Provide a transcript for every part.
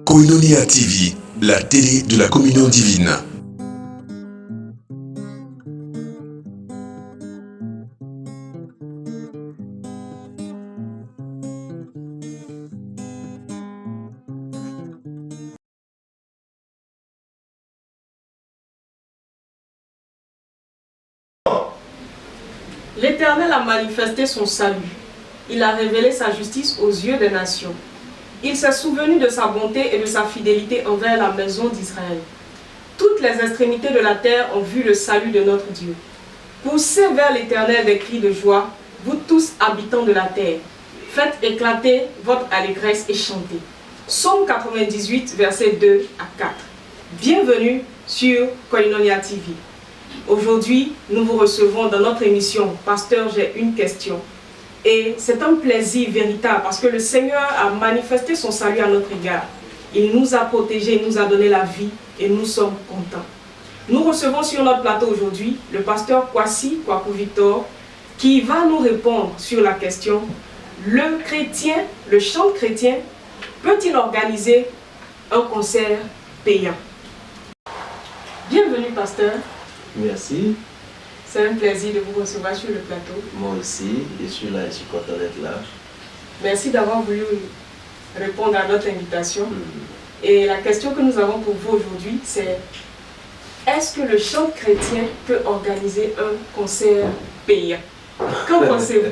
Koinonia TV, la télé de la communion divine. L'Éternel a manifesté son salut. Il a révélé sa justice aux yeux des nations. Il s'est souvenu de sa bonté et de sa fidélité envers la maison d'Israël. Toutes les extrémités de la terre ont vu le salut de notre Dieu. Poussez vers l'Éternel des cris de joie, vous tous habitants de la terre. Faites éclater votre allégresse et chantez. Psaume 98, versets 2 à 4. Bienvenue sur Koinonia TV. Aujourd'hui, nous vous recevons dans notre émission « Pasteur, j'ai une question ». Et c'est un plaisir véritable parce que le Seigneur a manifesté son salut à notre égard. Il nous a protégés, il nous a donné la vie et nous sommes contents. Nous recevons sur notre plateau aujourd'hui le pasteur Kwasi Kwaku Victor qui va nous répondre sur la question « Le chant chrétien peut-il organiser un concert payant ?» Bienvenue pasteur. Merci. C'est un plaisir de vous recevoir sur le plateau. Moi aussi, je suis là, je suis content d'être là. Merci d'avoir voulu répondre à notre invitation. Et la question que nous avons pour vous aujourd'hui, c'est est-ce que le chant chrétien peut organiser un concert payant? Qu'en pensez-vous?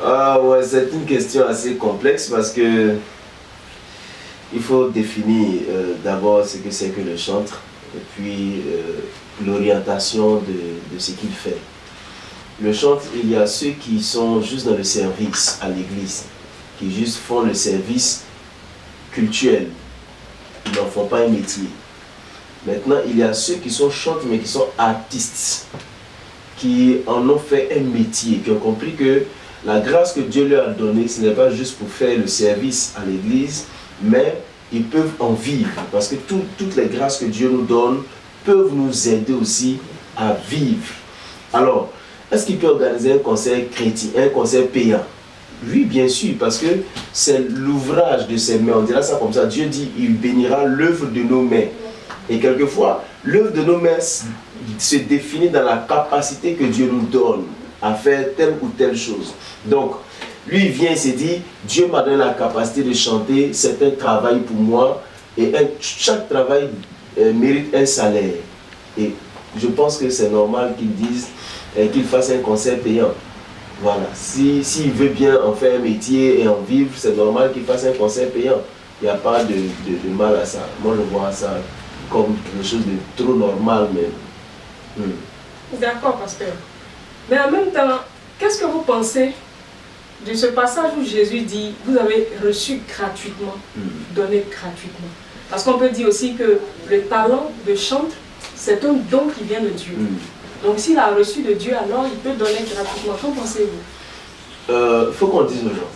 Ah ouais, c'est une question assez complexe parce que il faut définir d'abord ce que c'est que le chantre et puis l'orientation de ce qu'il fait. Le chantre, il y a ceux qui sont juste dans le service à l'église, qui juste font le service cultuel. Ils n'en font pas un métier. Maintenant, il y a ceux qui sont chanteurs mais qui sont artistes, qui en ont fait un métier, qui ont compris que la grâce que Dieu leur a donnée, ce n'est pas juste pour faire le service à l'église, mais ils peuvent en vivre, parce que toutes les grâces que Dieu nous donne peuvent nous aider aussi à vivre. Alors, est-ce qu'il peut organiser un concert chrétien, un concert payant? Oui, bien sûr, parce que c'est l'ouvrage de ses mains. On dira ça comme ça. Dieu dit, il bénira l'œuvre de nos mains. Et quelquefois, l'œuvre de nos mains se définit dans la capacité que Dieu nous donne à faire telle ou telle chose. Donc, lui, il vient et se dit, Dieu m'a donné la capacité de chanter, c'est un travail pour moi, et chaque travail mérite un salaire. Et je pense que c'est normal qu'il dise qu'il fasse un concert payant. Voilà. S'il veut bien en faire un métier et en vivre, c'est normal qu'il fasse un concert payant. Il n'y a pas de mal à ça. Moi, je vois ça comme quelque chose de trop normal même. D'accord, pasteur. Mais en même temps, qu'est-ce que vous pensez de ce passage où Jésus dit « Vous avez reçu gratuitement, donné gratuitement ». Parce qu'on peut dire aussi que le talent de chantre, c'est un don qui vient de Dieu. Donc s'il a reçu de Dieu, alors il peut donner gratuitement. Qu'en pensez-vous? Il faut qu'on dise aux gens.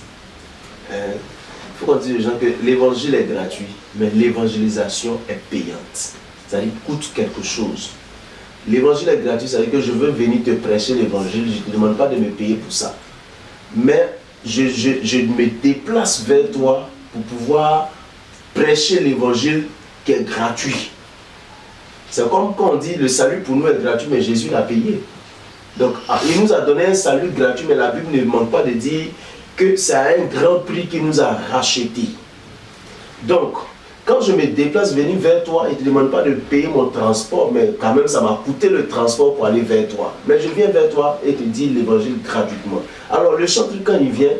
Il faut qu'on dise aux gens que l'évangile est gratuit, mais l'évangélisation est payante. C'est-à-dire coûte quelque chose. L'évangile est gratuit, c'est-à-dire que je veux venir te prêcher l'évangile, je ne te demande pas de me payer pour ça. Mais je me déplace vers toi pour pouvoir prêcher l'évangile qui est gratuit. C'est comme quand on dit le salut pour nous est gratuit, mais Jésus l'a payé. Donc il nous a donné un salut gratuit, mais la Bible ne manque pas de dire que c'est à un grand prix qu'il nous a racheté. Donc, quand je me déplace venir vers toi, il ne te demande pas de payer mon transport, mais quand même ça m'a coûté le transport pour aller vers toi. Mais je viens vers toi et te dis l'évangile gratuitement. Alors le chanteur, quand il vient,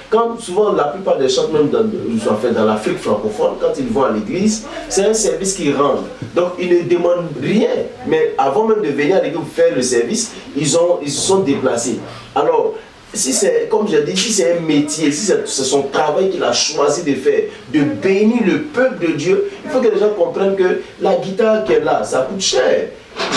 quand souvent la plupart des chanteurs, même dans l'Afrique francophone, quand ils vont à l'église, c'est un service qu'ils rendent. Donc ils ne demandent rien, mais avant même de venir à l'église faire le service, ils se sont déplacés. Alors, si c'est, comme j'ai dit, si c'est un métier, si c'est son travail qu'il a choisi de faire, de bénir le peuple de Dieu, il faut que les gens comprennent que la guitare qu'elle a, ça coûte cher.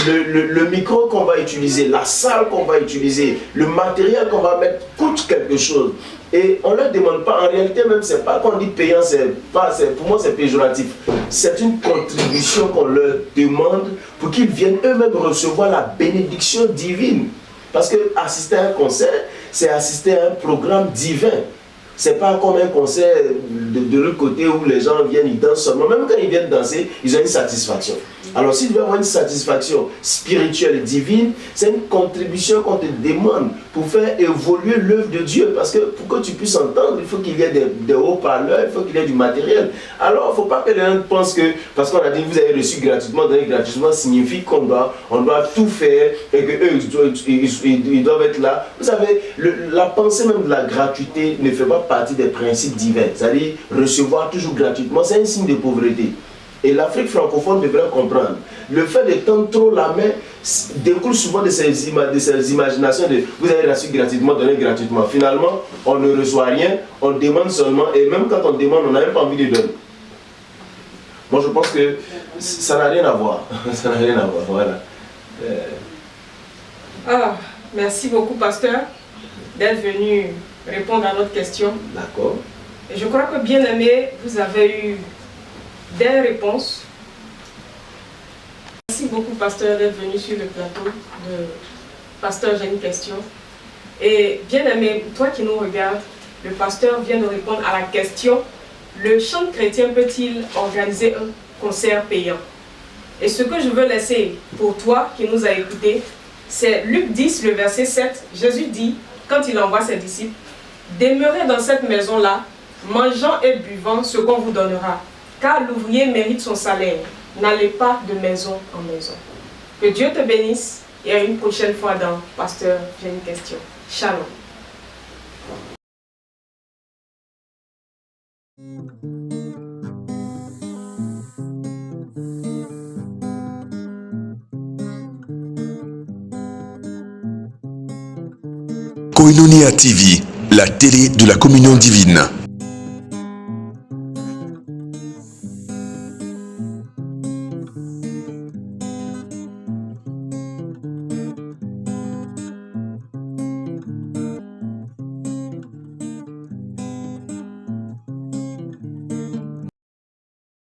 Le micro qu'on va utiliser, la salle qu'on va utiliser, le matériel qu'on va mettre coûte quelque chose. Et on ne leur demande pas, en réalité même, c'est pas qu'on dit payant, pour moi c'est péjoratif. C'est une contribution qu'on leur demande pour qu'ils viennent eux-mêmes recevoir la bénédiction divine. Parce que assister à un concert, c'est assister à un programme divin. C'est pas comme un concert de l'autre côté où les gens viennent, ils dansent seulement. Même quand ils viennent danser, ils ont une satisfaction. Alors s'il veut avoir une satisfaction spirituelle et divine, c'est une contribution qu'on te demande pour faire évoluer l'œuvre de Dieu. Parce que pour que tu puisses entendre, il faut qu'il y ait des haut-parleurs, il faut qu'il y ait du matériel. Alors il ne faut pas que les gens pensent que, parce qu'on a dit que vous avez reçu gratuitement, donner gratuitement signifie qu'on doit tout faire et qu'eux, ils doivent être là. Vous savez, la pensée même de la gratuité ne fait pas partie des principes divins. C'est-à-dire, recevoir toujours gratuitement, c'est un signe de pauvreté. Et l'Afrique francophone devrait comprendre. Le fait de tendre trop la main découle souvent de ces imaginations de vous avez reçu gratuitement, donné gratuitement. Finalement, on ne reçoit rien, on demande seulement, et même quand on demande, on n'a même pas envie de donner. Moi, je pense que ça n'a rien à voir. Ça n'a rien à voir, voilà. Ah, merci beaucoup, pasteur, d'être venu répondre à notre question. D'accord. Et je crois que, bien aimé, vous avez eu des réponses. Merci beaucoup, pasteur, d'être venu sur le plateau de Pasteur, j'ai une question. Et bien aimé, toi qui nous regardes, le pasteur vient de répondre à la question: le chant chrétien peut-il organiser un concert payant? Et ce que je veux laisser pour toi qui nous a écoutés, c'est Luc 10, le verset 7. Jésus dit, quand il envoie ses disciples: demeurez dans cette maison-là, mangeant et buvant ce qu'on vous donnera, car l'ouvrier mérite son salaire. N'allez pas de maison en maison. Que Dieu te bénisse et à une prochaine fois dans Pasteur, j'ai une question. Shalom. Koinonia TV, la télé de la communion divine.